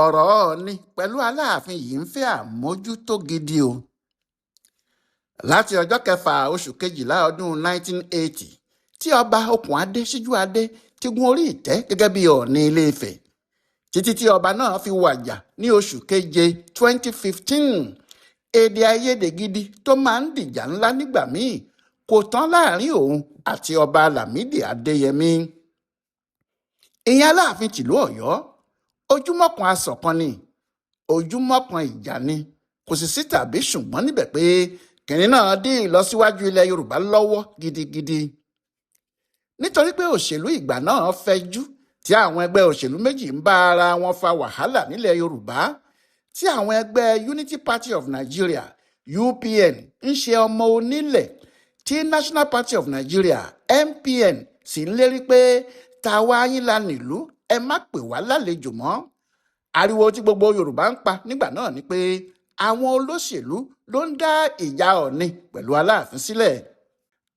ọ̀rọ̀ Ọọ̀ni pẹ̀lú Aláàfin yìí ń fẹ́ àmójútó gidi o. Láti ọjọ́ 6 oṣù kejìlá ọdún 1980 tí ọba Okùnadé Síjúadé ti gun orí ìtẹ́ gẹ́gẹ́ bí Ọọ̀ni Ilé-Ifẹ̀ títí tí ọba náà fi wàjà ní oṣù keje 2015, èdè àìyedè gidi tó máa ń dìjà ńlá nígbà míì kò tán láàrin òun àti ọba Lámídì Adéyẹmí. Ìyẹn Aláàfin tìlú Ọ̀yọ́ ojúmọ́ kan asọ̀kan ni, ojúmọ́ kan ìjà ni, kò sì sí tàbí ṣùgbọ́n níbẹ̀ pé kìnìún náà dí ìlọsíwájú ilẹ̀ Yorùbá lọ́wọ́ gidigidi. Nítorí pé òṣèlú ìgbà náà fẹjú tí àwọn ẹgbẹ́ òṣèlú méjì ń bá ara wọn fa wàhálà nílẹ̀ Yorùbá, tí àwọn ẹgbẹ́ Unity Party of Nigeria UPN ń ṣe ọmọ onílẹ̀, tí National Party of Nigeria NPN sì ń lérí pé tàwa yín la nílùú, ẹ má pè wá lálejò mọ́. Ariwo tí gbogbo Yorùbá ń pa nígbà náà ni pé àwọn olóṣèlú ló ń dá ìjà Ọọ̀ni pẹ̀lú Aláàfin sílẹ̀.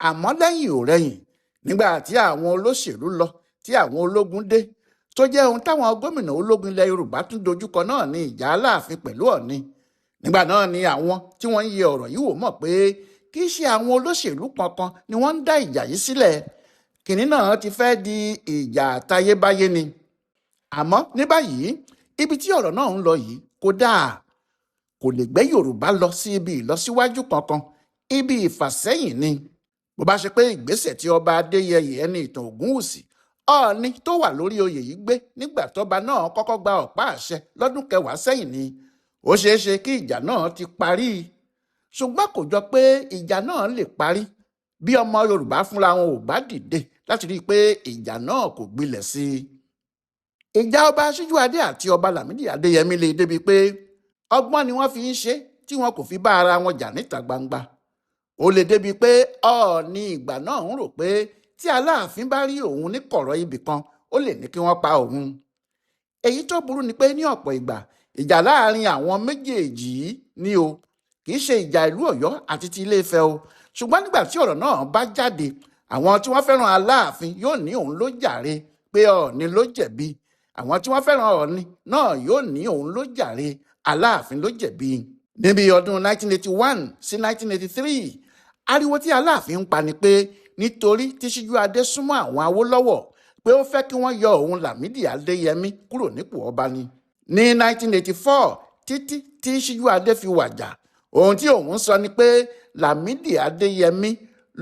Àmọ́ lẹ́yìn ò rẹyìn, nígbà tí àwọn olóṣèlú lọ tí àwọn ológun dé, tó jẹ́ ohun táwọn gómìnà ológun ilẹ̀ Yorùbá tún dojúkọ náà ní ìjà Aláàfin pẹ̀lú Ọọ̀ni. Nígbà náà ni àwọn tí wọ́n ń yẹ ọ̀rọ̀ yìí wò mọ̀ pé kì í ṣe àwọn olóṣèlú kankan ni wọ́n ń dá ìjà yìí sílẹ̀. Kìnìún náà ti fẹ́ di ìjà àtayébáyé ni. Àmọ́ ní báyìí, ibi tí ọ̀rọ̀ náà ń lọ yìí kò dáa, kò lè gbé Yorùbá lọ sí ibi ìlọsíwájú kankan, ibi ìfàsẹ́yìn ni. Bó bá ṣe pé ìgbésẹ̀ tí ọba Adéyẹyè ẹni ìtàn Ògúnwùsì Ọọ̀ni tó wà lórí oyè yìí gbé nígbà tọ́ba náà kọ́kọ́ gba ọ̀pá àṣẹ lọ́dún 10 sẹ́yìn ni, ó ṣeé ṣe kí ìjà náà ti parí. Ṣùgbọ́n kò jọ pé ìjà náà lè parí bí ọmọ Yorùbá fúnra wọn ò bá dìde láti rí i pé ìjà náà kò gbilẹ̀ sí i. Ìjà ọba Síjúadé àti ọba Lámídì Adéyẹmí lè débi pé ọgbọ́n ni wọ́n fi ń ṣe tí wọn kò fi bá ara wọn jà níta gbangba. Ó lè débi pé Ọọ̀ni ìgbà náà ń rò pé tí Aláàfin bá rí òun ní kọ̀rọ̀ ibì kan, ó lè ní kí wọ́n pa òun. Èyí tó burú ni pé ní ọ̀pọ̀ ìgbà ìjà láàrin àwọn méjèèjì yìí ni o, kì í ṣe ìjà ìlú Ọ̀yọ́ àti ti Ilé-Ifẹ̀ o. Ṣùgbọ́n nígbà tí ọ̀rọ̀ náà bá jáde, àwọn tí wọ́n fẹ́ràn Aláàfin yóò ní òun ló jàre pé Ọọ̀ni ló jẹ̀bi. Àwọn tí wọ́n fẹ́ràn Ọọ̀ni náà yóò ní òun ló jàre, Aláàfin ló jẹ̀bi. Níbi ọdún 1981 sí 1983, ariwo tí Aláàfin ń pa ni pé nítorí tí Síjúadé súnmọ́ àwọn Awólọ́wọ̀ pé ó fẹ́ kí wọ́n yọ òun Lámídì Adéyẹmí kúrò nípò ọba ni. Ní 1984 títí tí Síjúadé fi wàjà, ohun tí òun sọ ni pé Lámídì Adéyẹmí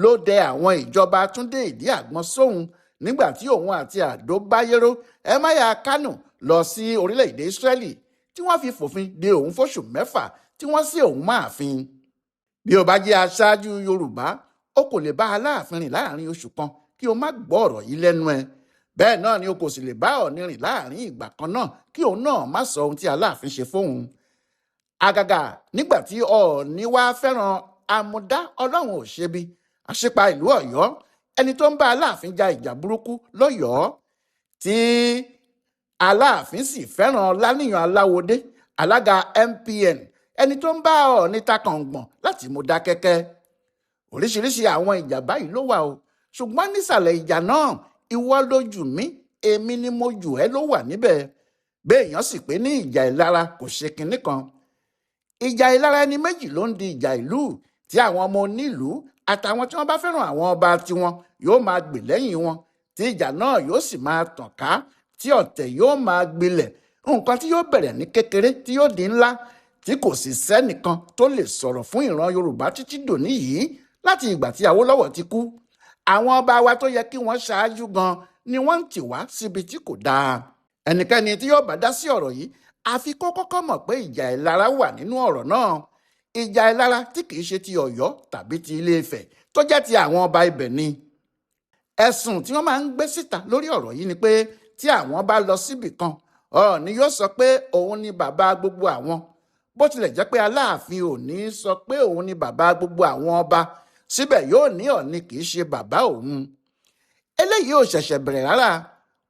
ló dẹ àwọn ìjọba Túndé Ìdí-Àgbọn sóhun nígbà tí òun àti Àdó Báyérò Ẹmáyà Kánò lọ sí orílẹ̀-èdè Ísírẹ́lì, tí wọ́n fi fòfin de òun fóṣù 6 tí wọ́n sí òun máàfin. Bí o bá jẹ́ aṣáájú Yorùbá, o kò lè bá Aláàfin rìn láàrin oṣù kan kí o má gbọ́ ọ̀rọ̀ yìí lẹ́nu ẹ. Bẹ́ẹ̀ náà ni o kò sì lè bá Ọọ̀ni rìn láàrin ìgbà kan náà kí òun náà má sọ ohun tí Aláàfin ṣe fóun. Àgàgà nígbà tí Ọọ̀ni wá fẹ́ràn àmúdá Ọlọ́run ò ṣebi, àṣípa ìlú Ọ̀yọ́, ẹni tó ń bá Aláàfin ja ìjà burúkú lọ́yọ̀ọ́, tí Aláàfin sì fẹ́ràn Láníyàn Aláwọdé, alága MPN, ẹni tó ń bá Ọọ̀ni ta kàngbọ̀n láti mú Dákẹ́kẹ́. Oríṣiríṣi àwọn ìjà báyìí ló wà o, ṣùgbọ́n nísàlẹ̀ ìjà náà, ìwọ ló jù mí, èmi ni mo jù ẹ́ ló wà níbẹ̀. Béèyàn sì pé ní ìjà ìlara kò ṣe kinní kan. Ìjà ìlara ẹni méjì ló ń di ìjà ìlú, tí àwọn ọmọ onílùú àtàwọn tí wọ́n bá fẹ́ràn àwọn ọba tiwọn yóò máa gbè lẹ́yìn wọn, tí ìjà náà yóò sì máa tàn ká, tí ọ̀tẹ̀ yóò máa gbilẹ̀, nǹkan tí yóò bẹ̀rẹ̀ ní kékeré tí yóò di ńlá, tí kò sì sẹ́nìkan tó lè sọ̀rọ̀ fún ìran Yorùbá títí dòní yìí. Láti ìgbà tí Awólọ́wọ̀ ti kú, àwọn ọba wa tó yẹ kí wọ́n ṣáájú gan ni wọ́n ń tì wá síbi tí kò dáa. Ẹnikẹ́ni tí yóò bá dá sí ọ̀rọ̀ yìí àfi kó kọ́kọ́ mọ̀ pé ìjà ìlara wà nínú ọ̀rọ̀ náà. Ìjà ìlara tí kìí ṣe ti Ọ̀yọ́ tàbí ti Ilé-Ifẹ̀, tó jẹ́ ti àwọn ọba ibẹ̀ ni. Ẹ̀sùn tí wọ́n máa ń gbé síta lórí ọ̀rọ̀ yìí ni pé tí àwọn bá lọ síbì kan, Ọọ̀ni yóò sọ pé òun ni bàbá gbogbo àwọn, bó tilẹ̀ jẹ́ pé Aláàfin ò ní sọ pé òun ni bàbá gbogbo àwọn ọba, síbẹ̀ yóò ní Ọọ̀ni kì í ṣe bàbá òun. Eléyìí ò ṣẹ̀ṣẹ̀ bẹ̀rẹ̀ rárá.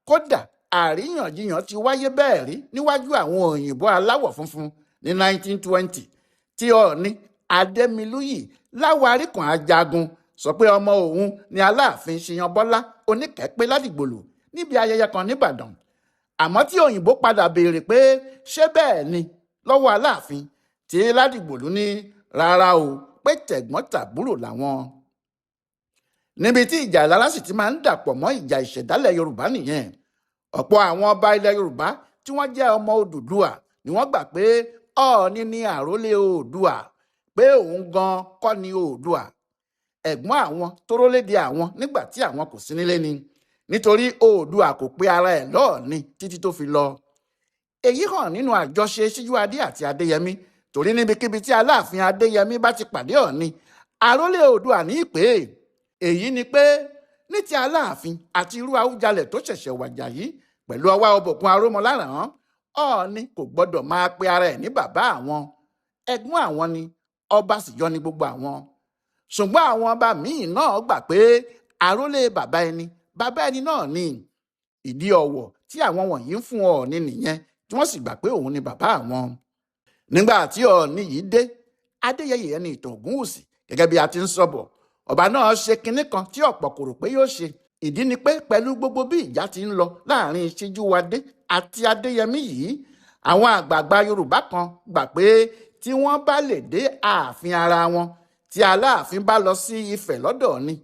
Kódà àríyànjiyàn ti wáyé bẹ́ẹ̀ rí níwájú àwọn òyìnbó aláwọ̀ funfun ní 1920, tí Ọọ̀ni Adémilúyì Láwárí kan Ajagun sọ pé ọmọ òun ni Aláàfin Ṣíyàn Bọ́lá Oníkẹ́pẹ́ Ládìgbòlù níbi ayẹyẹ kan nìbàdàn. àmọ́ tí òyìnbó padà béèrè pé ṣé bẹ́ẹ̀ ni lọ́wọ́ aláàfin, tí ládìgbòlú ní rárá o, pé tẹ̀gbọ́n tàbúrò làwọn. níbi tí ìjà ìlara sì ti máa ń dàpọ̀ mọ́ ìjà ìṣẹ̀dálẹ̀ yorùbá nìyẹn. ọ̀pọ̀ àwọn ọba ilẹ̀ yorùbá tí wọ́n jẹ́ ọmọ Odùduwà ni wọ́n gbà pé Ọọ̀ni ni àrólé Oòduà, pé òun gan kọ́ ni Oòduà. ẹ̀gbọ́n àwọn tó rólédè àwọn nígbà tí àwọn kò sí nílé ni, nítorí Oòduà kò pe ara ẹ̀ lọ́ọ̀ni títí tó fi lọ. èyí hàn nínú àjọṣe Síjúwadé àti Adéyẹmí, torí níbikíbi tí Aláàfin Adéyẹmí bá ti pàdé Ọọ̀ni, àrólé Oòduà ní í pè é. èyí ni pé ní ti Aláàfin àti irú Àwùjalẹ̀ tó ṣẹ̀ṣẹ̀ wàjà yìí pẹ̀lú ọwá ọbọ̀kun Arómọláràn, Ọọ̀ni kò gbọ́dọ̀ máa pe ara ẹ̀ ní bàbá àwọn. ẹ̀gbọ́n àwọn ni, ọba sì jọ ní gbogbo àwọn. ṣùgbọ́n àwọn ọba míì náà gbà pé àrólé bàbá ẹni náà ni. ìdí ọ̀wọ̀ tí àwọn wọ̀nyí ń fún Ọọ̀ni nìyẹn, tí wọ́n sì gbà pé òun ni bàbá àwọn. nígbà tí Ọọ̀ni yìí dé, Adéyẹyè ẹni ìtàn Ògúnwùsì, gẹ́gẹ́ bí a ti ń sọ bọ̀, ọba náà ṣe kinní kan tí ọ̀pọ̀ kò rò pé yóò ṣe. ìdí ni pé pẹ̀lú gbogbo bí ìjà ti ń lọ láàrin Síjúwadé àti Adéyẹmí yìí, àwọn àgbààgbà Yorùbá kan gbà pé tí wọ́n bá lè dé ààfin ara wọn, tí Aláàfin bá lọ sí Ifẹ̀ lọ́dọ̀ Ọọ̀ni,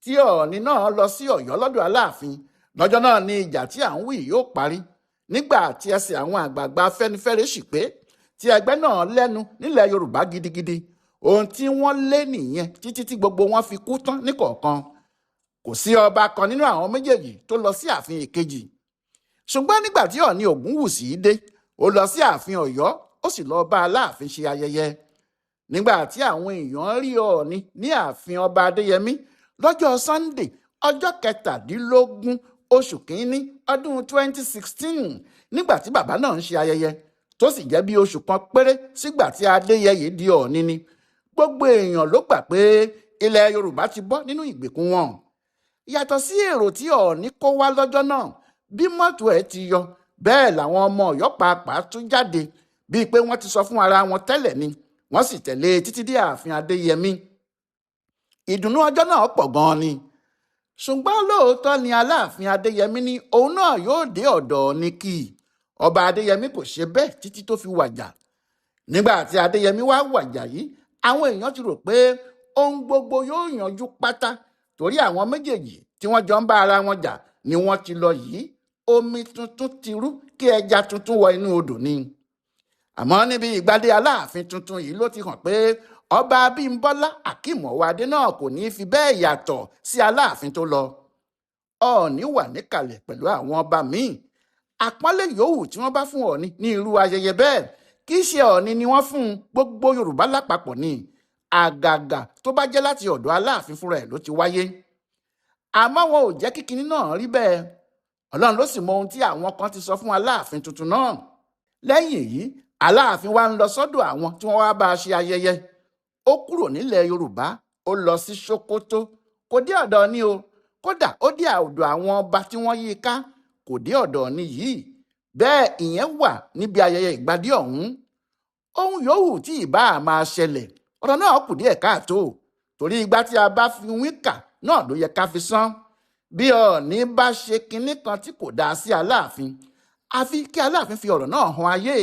tí Ọọ̀ni náà lọ sí Ọ̀yọ́ lọ́dọ̀ Aláàfin, lọ́jọ́ náà ni ìjà tí à ń wí yóò parí. nígbà tí ẹsẹ̀ àwọn àgbààgbà Afẹ́nifẹ́re sì pé, tí ẹgbẹ́ náà lẹ́nu nílẹ̀ Yorùbá gidigidi, ohun tí wọ́n lé nìyẹn títí tí gbogbo wọn fi kú tán níkọ̀ọ̀kan. kò sí ọba kan nínú àwọn méjèèjì tó lọ sí ààfin èkejì. ṣùgbọ́n nígbà tí Ọọ̀ni Ògúnwùsì dé, ó lọ sí ààfin Ọ̀yọ́, ó sì lọ bá Aláàfin ṣe ayẹyẹ. nígbà tí àwọn èèyàn rí Ọọ̀ni ní ààfin ọba Adéyẹmí lọ́jọ́ Sunday ọjọ́ 17 oṣù kínní ọdún 2016, nígbà tí bàbá náà ń ṣe ayẹyẹ, tó sì jẹ́ bí oṣù kan péré sígbà tí Adéyẹyè di Ọọ̀ni ni, gbogbo èèyàn ló gbà pé ilẹ̀ Yorùbá ti bọ́ nínú ìgbèkùn wọn. yàtọ̀ sí èrò tí Ọọ̀ni kó wá lọ́jọ́ náà, bí mọ́tò ẹ̀ ti yọ, bẹ́ẹ̀ làwọn ọmọ Ọ̀yọ́ pàápàá tún jáde, bíi pé wọ́n ti sọ fún ara wọn tẹ́lẹ̀ ni, wọ́n sì tẹ̀lé títí dé ààfin Adéyẹmí. ìdùnnú ọjọ́ náà pọ̀ gan-an ni. ṣùgbọ́n lóòótọ́ ni Aláàfin Adéyẹmí ní òun náà yóò dé ọ̀dọ̀ Ọọ̀ni kì í. ọba Adéyẹmí kò ṣe bẹ́ẹ̀ títí tó fi wàjà. nígbà tí Adéyẹmí wá wàjà yìí, àwọn èèyàn ti rò pé ohun gbogbo yóò yanjú pátá, torí àwọn méjèèjì tí wọ́n jọ ń bá ara wọn jà ni wọ́n ti lọ yìí. omi tuntun ti rú kí ẹja tuntun wọ inú odò ni. àmọ́ níbi ìgbádé Aláàfin tuntun yìí ló ti hàn pé ọba Abímbọ́lá Akeem Ọwọ́adé náà kò ní í fi bẹ́ẹ̀ yàtọ̀ sí Aláàfin tó lọ. Ọọ̀ni wà níkàlẹ̀ pẹ̀lú àwọn ọba míì. àpọ́nlé yòówù tí wọ́n bá fún Ọọ̀ni ní irú ayẹyẹ bẹ́ẹ̀, kì í ṣe Ọọ̀ni ni wọ́n fún gbogbo Yorùbá lápapọ̀ ni. àgàgà tó bá jẹ́ láti ọ̀dọ̀ Aláàfin fúnra ẹ̀ ló ti wáyé. àmọ́ wọn ò jẹ́ kí kinní náà rí bẹ́ẹ̀. Ọlọ́run ló sì mọ ohun tí àwọn kan ti sọ fún Aláàfin tuntun náà. lẹ́yìn èyí, Aláàfin wá ń lọ sọ́dọ̀ àwọn tí wọ́n wá bá a ṣe ayẹyẹ. ó kúrò nílẹ̀ Yorùbá, ó lọ sí Sókótó. kò dé ọ̀dọ̀ Ọọ̀ni o, kódà ó dé ọ̀dọ̀ àwọn ọba tí wọ́n yí i ká, kò dé ọ̀dọ̀ Ọọ̀ni yìí. bẹ́ẹ̀ ìyẹn wà níbi ayẹyẹ ìgbadé ọ̀hún. ohun yòówù tí ìbá máa ṣẹlẹ̀, ọ̀rọ̀ náà kù díẹ̀ káàtó, torí igbá tí a bá fi wín kà náà ló yẹ ká fi sán. bí Ọọ̀ni bá ṣe kinní kan tí kò dáa sí Aláàfin, àfi kí Aláàfin fi ọ̀rọ̀ náà hàn ayé,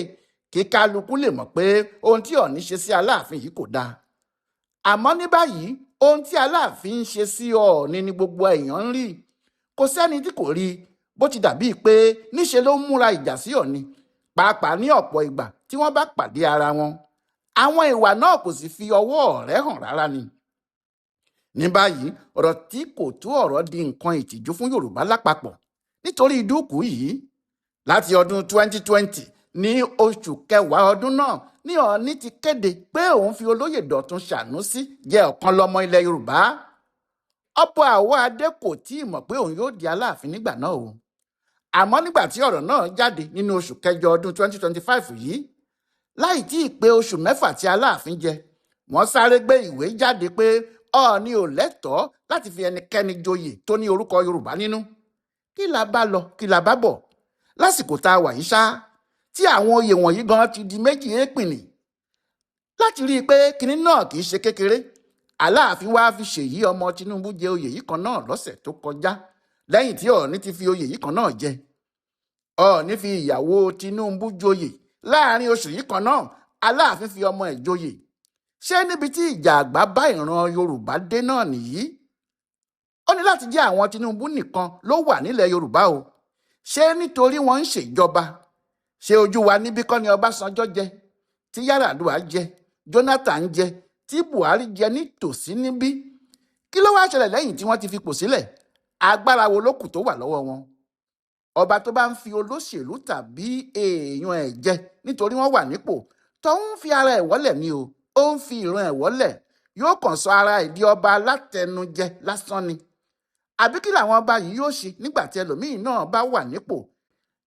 kí kálukú lè mọ̀ pé ohun tí Ọọ̀ni ṣe sí Aláàfin yìí kò dáa. àmọ́ ní báyìí, ohun tí Aláàfin ń ṣe sí Ọọ̀ni ni gbogbo èèyàn ń rí. kò sẹ́ni tí kò rí, bó ti dàbíi pé níṣe ló ń múra ìjà sí Ọọ̀ni, pàápàá ní ọ̀pọ̀ ìgbà tí wọ́n bá pàdé ara wọn. àwọn ìwà náà kò sì fi ọwọ́ ọ̀rẹ́ hàn rárá ni. ní báyìí, ọ̀rọ̀ tí kò tó ọ̀rọ̀ di nǹkan ìtìjú fún Yorùbá lápapọ̀ nítorí dúkùú yìí. láti ọdún 2020 ní oṣù kẹwàá ọdún náà ní Ọọ̀ni ti kéde pé òun fi olóyè Dọ̀tun Ṣànúsí jẹ ọ̀kan lọ́mọ ilẹ̀ Yorùbá. ọ̀pọ̀ Àwọ̀adé kò tí ì mọ̀ pé òun yóò di Aláàfin nígbà náà o. àmọ́ nígbà tí ọ̀rọ̀ náà jáde nínú oṣù kẹjọ ọdún 2025 yìí, láì tí ì pé oṣù mẹ́fà tí Aláàfin jẹ, wọ́n sáré gbé ìwé jáde pé Ọọ̀ni ò lẹ́tọ̀ọ́ láti fi ẹnikẹ́ni joyè tó ní orúkọ Yorùbá nínú. kí la bá lọ kí la bá bọ̀ lásìkò tá a wà yìí ṣá, tí àwọn oyè wọ̀nyí gan ti di méjì èèpìnì. láti rí i pé kinní náà kì í ṣe kékeré, Aláàfin wá fi Ṣèyí ọmọ Tinubu jẹ oyè yìí kan náà lọ́sẹ̀ tó kọjá, lẹ́yìn tí Ọọ̀ni ti fi oyè yìí kan náà jẹ. ọọ̀ni fi ìyàwó Tinubu joyè láàrin oṣù yìí kan náà. Aláàfin fi ọmọ ẹ̀ joyè. Ṣé níbi tí ìjà àgbà bá ìran Yorùbá dé náà nìyí? Ó ní láti jẹ́ àwọn Tinubu nìkan ló wà nílẹ̀ Yorùbá o. Ṣé nítorí wọ́n ń ṣèjọba? Ṣé ojú wa níbí kọ́ ni Ọbásanjọ́ jẹ, tí Yar'Adua jẹ, Jonathan jẹ, tí Buhari jẹ nítòsí níbí? Kí ló wá ṣẹlẹ̀ lẹ́yìn tí wọ́n ti fipò sílẹ̀? Agbára wo ló kù tó wà lọ́wọ́ wọn? Ọba tó bá ń fi olóṣèlú tàbí èèyàn ẹ̀ jẹ nítorí wọ́n wà nípò tó ń fi ara ẹ̀ wọ́lẹ̀ ni o. Ó ń fi ìran ẹ̀ wọ́lẹ̀. Yóò kàn sọ ara ẹ̀ di ọba alátẹnujẹ lásán ni. Àbí kí làwọn ọba yìí yóò ṣe nígbà tí ẹlòmíín náà bá wà nípò?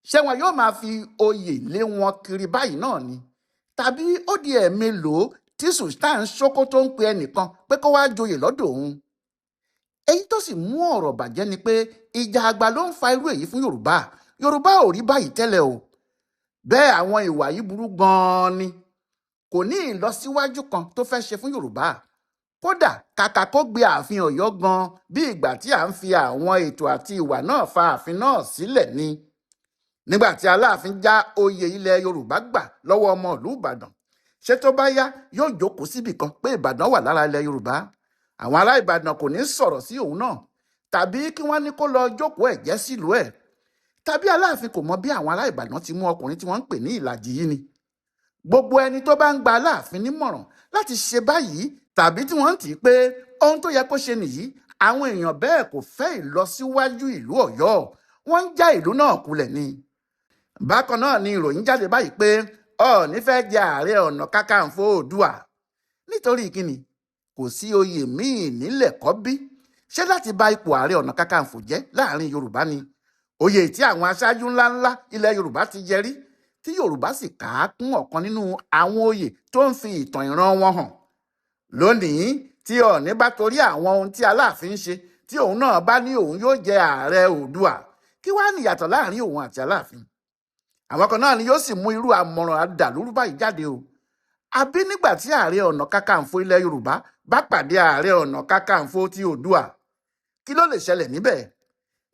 Ṣé wọn yóò máa fi oyè lé wọn kiri báyìí náà ni? Tàbí ó di ẹ̀ẹ̀mélòó tí Sultan Sokoto ń pe ẹnìkan pé kó wá joyè lọ́dọ̀ òun? Èyí tó sì mú ọ̀rọ̀ bàjẹ́ ni pé ìjà àgbà ló ń fa irú èyí fún Yorùbá. Yorùbá ò rí báyìí tẹ́lẹ̀ o. Bẹ́ẹ̀ àwọn ìwà yìí burú gan-an ni. Kò ní ìlọsíwájú kan tó fẹ́ ṣe fún Yorùbá. Kódà kàkà kó gbé ààfin Ọ̀yọ́ gan bí ìgbà tí à ń fi àwọn ètò àti ìwà náà fa ààfin náà sílẹ̀ ni. Nígbà tí Aláàfin já oyè ilẹ̀ Yorùbá gbà lọ́wọ́ ọmọ ìlú Ìbàdàn, ṣé tó bá yá yóò jókòó síbì kan pé Ìbàdàn wà lára ilẹ̀ Yorùbá? Àwọn ará Ìbàdàn kò ní sọ̀rọ̀ sí òun náà, tàbí kí wọ́n ní kó lọ jókòó ẹ̀jẹ́ sílùú ẹ̀. Tàbí Aláàfin kò mọ bí àwọn ará Ìbàdàn ti mú ọkùnrin tí wọ́n ń pè ní Ìlàjì yìí ni. Gbogbo ẹni tó bá ń gba Aláàfin nímọ̀ràn láti ṣe báyìí, tàbí tí wọ́n ń tì í pé ohun tó yẹ kó ṣe nìyí, àwọn èèyàn bẹ́ẹ̀ kò fẹ́ ìlọsíwájú ìlú Ọ̀yọ́. Wọ́n ń já ìlú náà kulẹ̀ ni. Bákan náà ni ìròyìn jáde báyìí pé Ọọ̀ni fẹ́ jẹ Ààrẹ Ọ̀nà Kakanfò Oòduà. Nítorí kíni? Kò sí oyè míì nílẹ̀ kọ́ bí? Ṣé láti bà ipò Ààrẹ Ọ̀nà Kakanfò jẹ́ láàrin Yorùbá ni? Oyè tí àwọn aṣáájú ńláńlá ilẹ̀ Yorùbá ti jẹ rí, tí Yorùbá sì kà á kún ọ̀kan nínú àwọn oyè tó ń fi ìtàn ìran wọn hàn. Lónìí tí Ọọ̀ni bá torí àwọn ohun tí Aláàfin ṣe, tí òun náà bá ní òun yóò jẹ Ààrẹ Oòduà, kí wàá níyàtọ̀ láàrin òun àti Aláàfin? Àwọn kan náà ni yóò sì mú irú àmọ̀ràn àdàlúrú báyìí jáde o. Àbí nígbà tí Ààrẹ Ọ̀nà Kakanfò ilẹ̀ Yorùbá bá pàdé Ààrẹ Ọ̀nà Kakanfò ti Oòduà, kí ló lè ṣẹlẹ̀ níbẹ̀?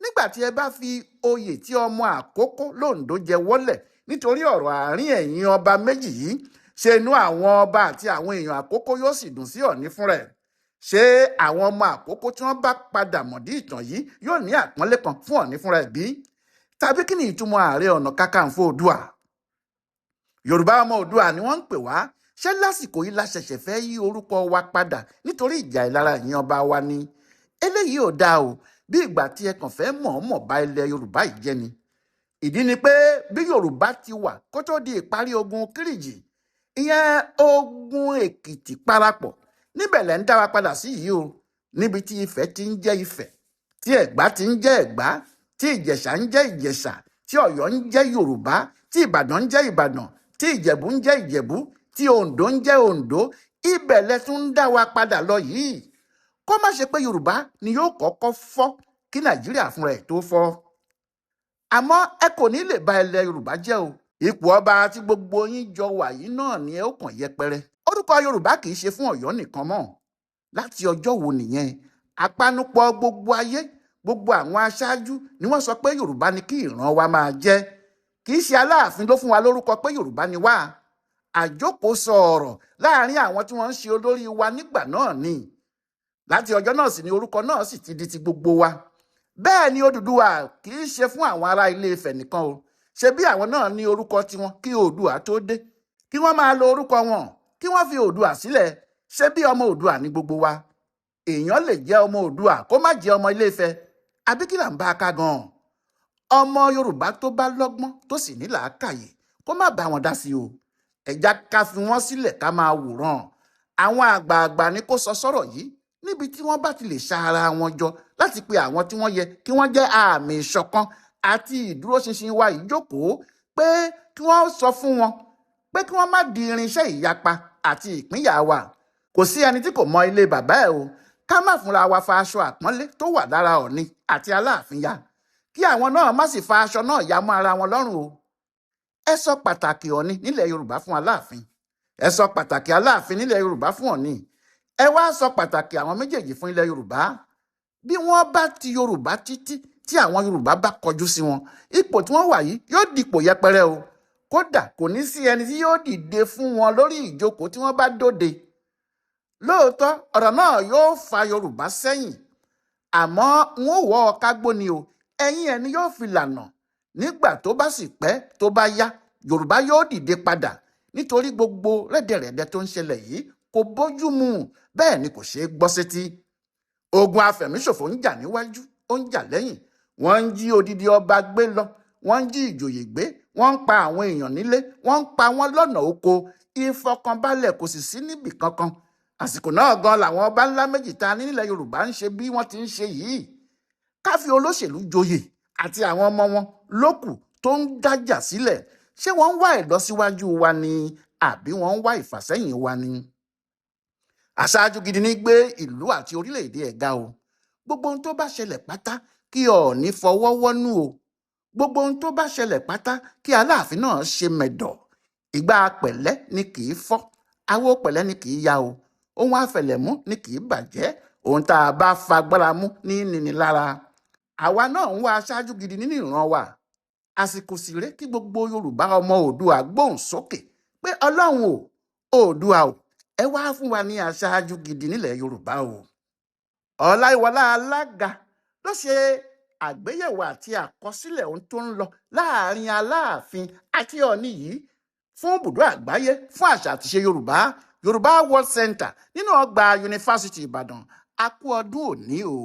Nígbà tí ẹ bá fi oyè tí ọmọ àkókò l'Oǹdó jẹ wọ́lẹ̀ nítorí ọ̀rọ̀ àárín ẹ̀yin ọba méjì yìí, ṣe inú àwọn ọba àti àwọn èèyàn àkókò yóò sì dùn sí Ọọ̀ni fúnra ẹ̀? Ṣé àwọn ọmọ àkókò tí wọ́n bá padà mọ̀dí ìtàn yìí yóò ní àpọ́nlé kan fún Ọọ̀ni fúnra ẹ̀ bí? Tàbí kí ni ìtumọ̀ Ààrẹ Ọ̀nà Kakanfò Oòduà? Yorùbá ọmọ Oòduà ni wọ́n ń pè wá. Ṣé lásìkò yìí la ṣẹ̀ṣẹ̀ fẹ́ yí orúkọ wa padà nítorí ìjà ìlara ẹ̀yin ọba wa ni? Eléyìí ò dáa o, bí ìgbà tí ẹ kàn fẹ́ mọ̀ọ́mọ̀ bà ilẹ̀ Yorùbá yìí jẹ́ ni. Ìdí ni pé bí Yorùbá ti wà kó tó di ìparí ogun Kírìjì, ìyẹn ogun Èkìtì parapọ̀, níbẹ̀ lẹ́ ń dá wa padà sí yìí o. Níbi tí Ifẹ̀ ti ń jẹ́ Ifẹ̀, tí Ẹ̀gbá ti ń jẹ́ Ẹ̀gbá, tí Ìjẹ̀ṣà ń jẹ́ Ìjẹ̀ṣà, tí Ọ̀yọ́ ń jẹ́ Yorùbá, tí Ìbàdàn ń jẹ́ Ìbàdàn, tí Ìjẹ̀bú ń jẹ́ Ìjẹ̀bú, tí Oǹdó ń jẹ́ Oǹdó. Ibẹ̀ lẹ tún ń dá wa padà lọ yìí. Kó má ṣe pé Yorùbá ni yóò kọ́kọ́ fọ́ kí Nàìjíríà fúnra ẹ̀ tó fọ́. Àmọ́ ẹ kò ní lè bà ilẹ̀ Yorùbá jẹ́ o. Ipò ọba tí gbogbo yín jọ wà yìí náà ni ẹ ó kàn yẹpẹrẹ. Orúkọ Yorùbá kì í ṣe fún Ọ̀yọ́ nìkan mọ́. Láti ọjọ́ wo nìyẹn? Àpanupọ̀ gbogbo ayé, gbogbo àwọn aṣáájú ni wọ́n sọ pé Yorùbá ni kí ìran wa máa jẹ́. Kì í ṣe Aláàfin ló fún wa lórúkọ pé Yorùbá ni wá. Àjókòósọ ọ̀rọ̀ láàrin àwọn tí wọ́n ń ṣe olórí wa nígbà náà ni. Láti ọjọ́ náà sì ni orúkọ náà sì ti di ti gbogbo wa. Bẹ́ẹ̀ ni Odùduwà kì í ṣe fún àwọn ará Ilé Ifẹ̀ nìkan o. Ṣé bí àwọn náà ní orúkọ tiwọn kí Oòduà tó dé? Kí wọ́n máa lo orúkọ wọn, kí wọ́n fi Oòduà sílẹ̀. Ṣé bí ọmọ Oòduà ní gbogbo wa? Èèyàn lè jẹ́ ọmọ Oòduà kó má jẹ́ ọmọ Ilé Ifẹ̀. Àbí kí là ń bá a ká gan-an? Ọmọ Yorùbá tó bá lọ́gbọ́n tó sì ní làákàyè kó má bá wọn dá sí o. Ẹ̀já ká fi wọ́n sílẹ̀ ká máa wòran. Àwọn àgbààgbà ni kó sọ sọ́rọ̀ yìí níbi tí wọ́n bá ti lè ṣa ara wọn jọ láti pe àwọn tí wọ́n yẹ kí wọ́n jẹ́ àmì ìṣọ̀kan àti ìdúróṣinṣin wa ìjókòó, pé kí wọ́n sọ fún wọn pé kí wọ́n má di irinṣẹ́ ìyapa àti ìpínyà wa. Kò sí ẹni tí kò mọ ilé bàbá ẹ̀ o. Ká má fúnra wa fa aṣọ àpọ́nlé tó wà lára Ọọ̀ni àti Aláàfin ya, kí àwọn náà má sì fa aṣọ náà ya mọ́ ara wọn lọ́rùn o. Ẹ sọ pàtàkì Ọọ̀ni nílẹ̀ Yorùbá fún Aláàfin. Ẹ sọ pàtàkì Aláàfin nílẹ̀ Yorùbá fún Ọọ̀ni. Ẹ wá sọ pàtàkì àwọn méjèèjì fún ilẹ̀ Yorùbá. Bí wọ́n bá ti Yorùbá títí tí àwọn Yorùbá bá kọjú sí wọn, ipò tí wọ́n wà yìí yóò dipò yẹpẹrẹ o. Kódà kò ní sí ẹni tí yóò dìde fún wọn lórí ìjókòó tí wọ́n bá dóde. Lóòótọ́ ọ̀rọ̀ náà yóò fa Yorùbá sẹ́yìn, àmọ́ wọn ò wọ́ ọ kágbó ni o. Ẹ̀yìn ẹni yóò fi lànà. Nígbà tó bá sì pẹ́ tó bá yá, Yorùbá yóò dìde padà, nítorí gbogbo rẹ́dẹ̀rẹ̀dẹ̀ tó ń ṣẹlẹ̀ yìí kò bójú mu, bẹ́ẹ̀ ni kò ṣeé gbọ́ sétí. Ogun afẹ̀míṣòfò ń jà níwájú, ó ń jà lẹ́yìn. Wọ́n ń jí odidi ọba gbé lọ, wọ́n ń jí ìjòyè gbé, wọ́n ń pa àwọn èèyàn nílé, wọ́n ń pa wọ́n lọ́nà oko. Ìfọkànbalẹ̀ kò sì sí níbì kankan. Àsìkò náà gan làwọn ọba ńlá méjì ta ní nílẹ̀ Yorùbá ń ṣe bí wọ́n ti ń ṣe yìí. Ká fi olóṣèlú joyè àti àwọn ọmọ wọn lókù tó ń dájà sílẹ̀. Ṣé wọ́n ń wá ìlọsíwájú wa ni àbí wọ́n ń wá ìfàsẹ́yìn wa ni? Aṣáájú gidi ní gbé ìlú àti orílẹ̀-èdè ẹ̀ ga o. Gbogbo ohun tó bá ṣẹlẹ̀ pátá kí Ọọ̀ni fọwọ́ wọ́nú o. Gbogbo ohun tó bá ṣẹlẹ̀ pátá kí Aláàfin náà ṣe mẹ̀dọ̀. Ìgbà pẹ̀lẹ́ ni kì í fọ́, àwo pẹ̀lẹ́ ni kì í ya o. Ohun àfẹlẹ̀mú ni kì í bàjẹ́, ohun tá a bá fagbára mú ní níni lára. Àwa náà ń wá aṣáájú gidi nínú ìran wa. Àsìkò sì ré kí gbogbo Yorùbá ọmọ Oòduà gbóhùn sókè pé Ọlọ́run o, Oòduà o, ẹ wá fún wa ní aṣáájú gidi nílẹ̀ Yorùbá o. Ọláyíwọlá Alága ló ṣe àgbéyẹ̀wò àti àkọsílẹ̀ ohun tó ń lọ láàrin Aláàfin àti Ọọ̀ni yìí fún ibùdó àgbáyé fún àṣà àtiṣe Yorùbá, Yorùbá World Center nínú ọgbà Yunifásítì Ìbàdàn. A kú ọdún òní o.